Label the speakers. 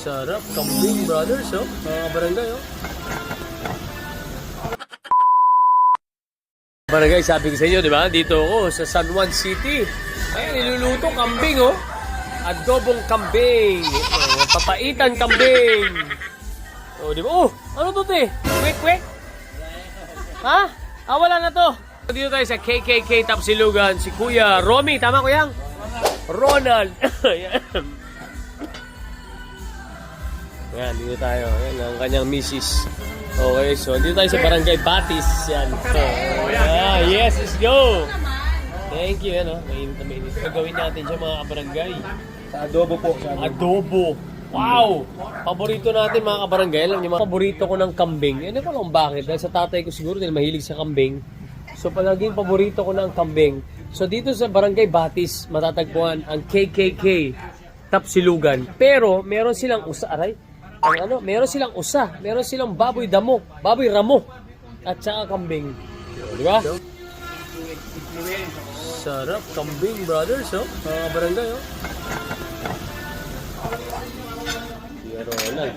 Speaker 1: Sarap, kambing brothers, oh. Mga barangay, oh. Barangay, sabi ko sa inyo, di ba? Dito ako sa San Juan City. Ayan, niluluto kambing, oh. Adobong kambing. Oh, papaitan kambing. Oh, di ba? Oh, ano to, te? Kwek-kwek? Ha? Ah, wala na to. Dito tayo sa KKK Tapsilugan. Si Kuya Romy, tama ko yan? Ronald. Yan, dito tayo. Yan ang kanyang misis. Okay, so dito tayo sa Barangay Batis. Yan. So, yes, let's go. Thank you. Ano, mainit na mainit. Gagawin natin siya mga kabarangay.
Speaker 2: Sa adobo po.
Speaker 1: Adobo. Wow! Paborito natin mga kabarangay. Alam niyo, mga paborito ko ng kambing. Ano ko lang bakit? Dahil sa tatay ko siguro dahil mahilig sa kambing. So palaging paborito ko ng kambing. So dito sa Barangay Batis, matatagpuan ang KKK Tapsilugan. Pero meron silang usa, aray. Ang ano, meron silang usa. Meron silang baboy damo, baboy ramo, at saka kambing. Di ba? Sarap, kambing brothers, oh. Mga barangay, oh. Ronald.